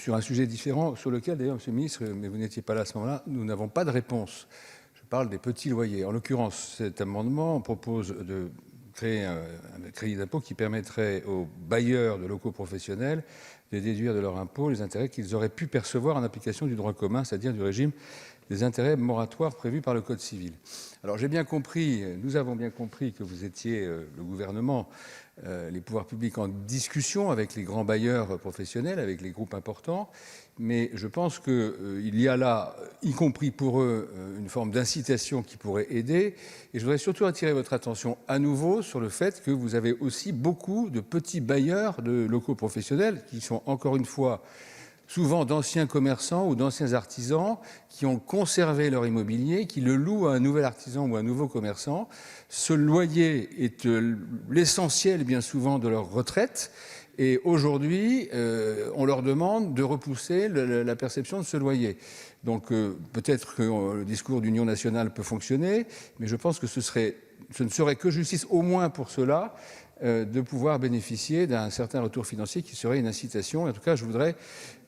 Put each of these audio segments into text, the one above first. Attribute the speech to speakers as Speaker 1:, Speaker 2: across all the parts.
Speaker 1: sur un sujet différent, sur lequel, d'ailleurs, Monsieur le Ministre, mais vous n'étiez pas là à ce moment-là, nous n'avons pas de réponse. Je parle des petits loyers. En l'occurrence, cet amendement propose de créer un crédit d'impôt qui permettrait aux bailleurs de locaux professionnels de déduire de leur impôt les intérêts qu'ils auraient pu percevoir en application du droit commun, c'est-à-dire du régime des intérêts moratoires prévus par le Code civil. Alors j'ai bien compris, nous avons bien compris que vous étiez, le gouvernement, les pouvoirs publics, en discussion avec les grands bailleurs professionnels, avec les groupes importants, mais je pense qu'il y a là, y compris pour eux, une forme d'incitation qui pourrait aider. Et je voudrais surtout attirer votre attention à nouveau sur le fait que vous avez aussi beaucoup de petits bailleurs de locaux professionnels qui sont, encore une fois, souvent d'anciens commerçants ou d'anciens artisans qui ont conservé leur immobilier, qui le louent à un nouvel artisan ou à un nouveau commerçant. Ce loyer est l'essentiel, bien souvent, de leur retraite. Et aujourd'hui, on leur demande de repousser la perception de ce loyer. Donc peut-être que le discours d'union nationale peut fonctionner, mais je pense que ce ne serait que justice, au moins pour cela, de pouvoir bénéficier d'un certain retour financier qui serait une incitation. En tout cas, je voudrais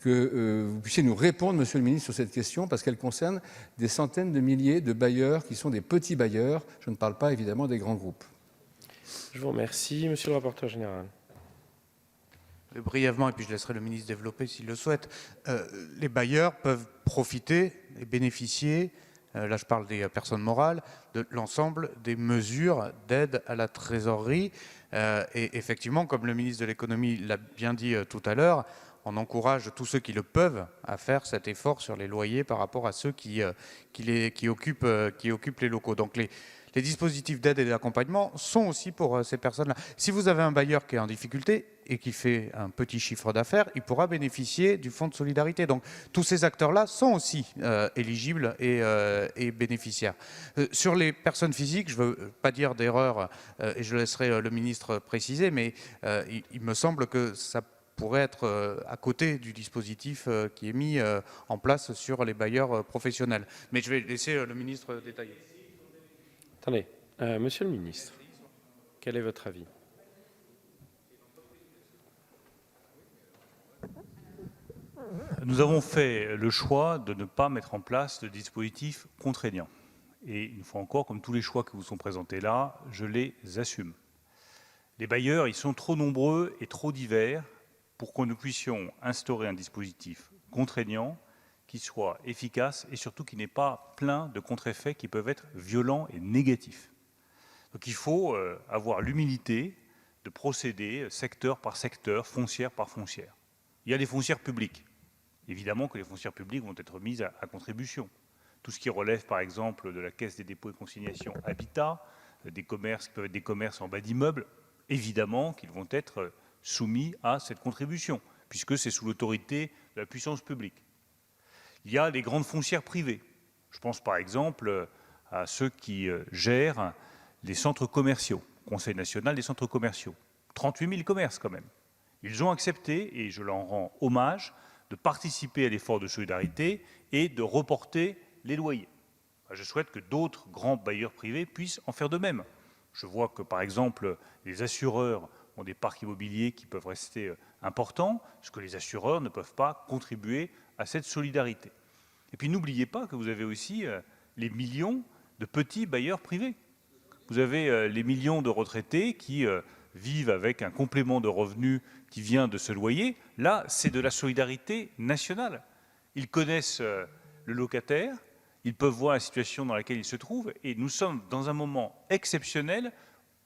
Speaker 1: que vous puissiez nous répondre, Monsieur le Ministre, sur cette question, parce qu'elle concerne des centaines de milliers de bailleurs qui sont des petits bailleurs. Je ne parle pas évidemment des grands groupes.
Speaker 2: Je vous remercie. Monsieur le rapporteur général.
Speaker 3: Brièvement, et puis je laisserai le ministre développer s'il le souhaite, les bailleurs peuvent profiter et bénéficier, là je parle des personnes morales, de l'ensemble des mesures d'aide à la trésorerie. Et effectivement, comme le ministre de l'économie l'a bien dit tout à l'heure, on encourage tous ceux qui le peuvent à faire cet effort sur les loyers par rapport à ceux qui occupent les locaux. Donc les dispositifs d'aide et d'accompagnement sont aussi pour ces personnes-là. Si vous avez un bailleur qui est en difficulté et qui fait un petit chiffre d'affaires, il pourra bénéficier du fonds de solidarité. Donc tous ces acteurs-là sont aussi éligibles et bénéficiaires. Sur les personnes physiques, je ne veux pas dire d'erreur et je laisserai le ministre préciser, mais il me semble que ça pourrait être à côté du dispositif qui est mis en place sur les bailleurs professionnels. Mais je vais laisser le ministre détailler.
Speaker 2: Attendez, Monsieur le ministre, quel est votre avis?
Speaker 4: Nous avons fait le choix de ne pas mettre en place de dispositif contraignant. Et une fois encore, comme tous les choix qui vous sont présentés là, je les assume. Les bailleurs, ils sont trop nombreux et trop divers pour que nous puissions instaurer un dispositif contraignant qui soit efficace et surtout qui n'ait pas plein de contre-effets qui peuvent être violents et négatifs. Donc il faut avoir l'humilité de procéder secteur par secteur, foncière par foncière. Il y a des foncières publiques. Évidemment que les foncières publiques vont être mises à contribution. Tout ce qui relève par exemple de la Caisse des dépôts et consignations Habitat, des commerces qui peuvent être des commerces en bas d'immeubles, évidemment qu'ils vont être soumis à cette contribution, puisque c'est sous l'autorité de la puissance publique. Il y a les grandes foncières privées. Je pense par exemple à ceux qui gèrent les centres commerciaux, Conseil national des centres commerciaux. 38 000 commerces quand même. Ils ont accepté, et je leur rends hommage, de participer à l'effort de solidarité et de reporter les loyers. Je souhaite que d'autres grands bailleurs privés puissent en faire de même. Je vois que, par exemple, les assureurs ont des parcs immobiliers qui peuvent rester importants, parce que les assureurs ne peuvent pas contribuer à cette solidarité. Et puis n'oubliez pas que vous avez aussi les millions de petits bailleurs privés. Vous avez les millions de retraités qui vivent avec un complément de revenus qui vient de ce loyer. Là, c'est de la solidarité nationale. Ils connaissent le locataire, ils peuvent voir la situation dans laquelle ils se trouvent, et nous sommes dans un moment exceptionnel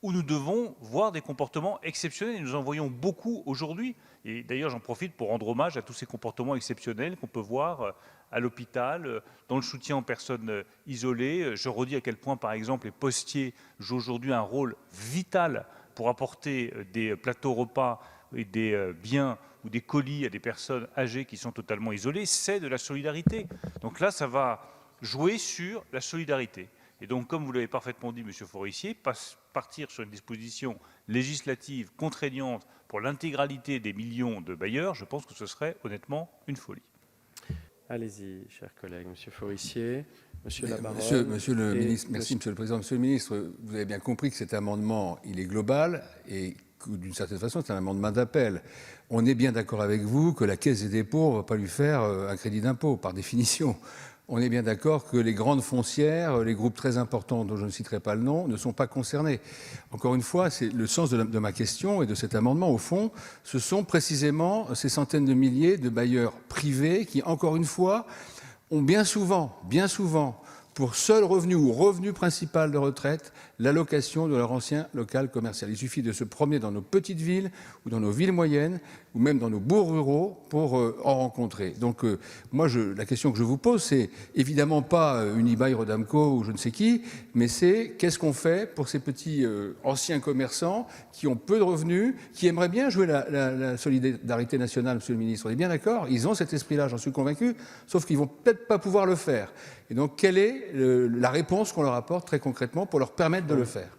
Speaker 4: où nous devons voir des comportements exceptionnels, et nous en voyons beaucoup aujourd'hui. Et d'ailleurs, j'en profite pour rendre hommage à tous ces comportements exceptionnels qu'on peut voir à l'hôpital, dans le soutien aux personnes isolées. Je redis à quel point, par exemple, les postiers jouent aujourd'hui un rôle vital pour apporter des plateaux repas et des biens ou des colis à des personnes âgées qui sont totalement isolées. C'est de la solidarité. Donc là, ça va jouer sur la solidarité. Et donc, comme vous l'avez parfaitement dit, Monsieur Forissier, partir sur une disposition législative contraignante pour l'intégralité des millions de bailleurs, je pense que ce serait honnêtement une folie.
Speaker 2: Allez-y, chers collègues. Monsieur Forissier, Monsieur Labaronne.
Speaker 1: Monsieur le ministre, merci Monsieur le Président. Monsieur le ministre, vous avez bien compris que cet amendement, il est global et d'une certaine façon, c'est un amendement d'appel. On est bien d'accord avec vous que la Caisse des dépôts ne va pas lui faire un crédit d'impôt, par définition. On est bien d'accord que les grandes foncières, les groupes très importants dont je ne citerai pas le nom, ne sont pas concernés. Encore une fois, c'est le sens de ma question et de cet amendement, au fond, ce sont précisément ces centaines de milliers de bailleurs privés qui, encore une fois, ont bien souvent, pour seul revenu ou revenu principal de retraite, l'allocation de leur ancien local commercial. Il suffit de se promener dans nos petites villes ou dans nos villes moyennes ou même dans nos bourgs ruraux pour en rencontrer. Donc moi, la question que je vous pose, c'est évidemment pas Unibail, Rodamco ou je ne sais qui, mais c'est qu'est-ce qu'on fait pour ces petits anciens commerçants qui ont peu de revenus, qui aimeraient bien jouer la solidarité nationale, Monsieur le Ministre. On est bien d'accord, ils ont cet esprit-là, j'en suis convaincu, sauf qu'ils vont peut-être pas pouvoir le faire. Et donc, quelle est la réponse qu'on leur apporte très concrètement pour leur permettre de le faire ?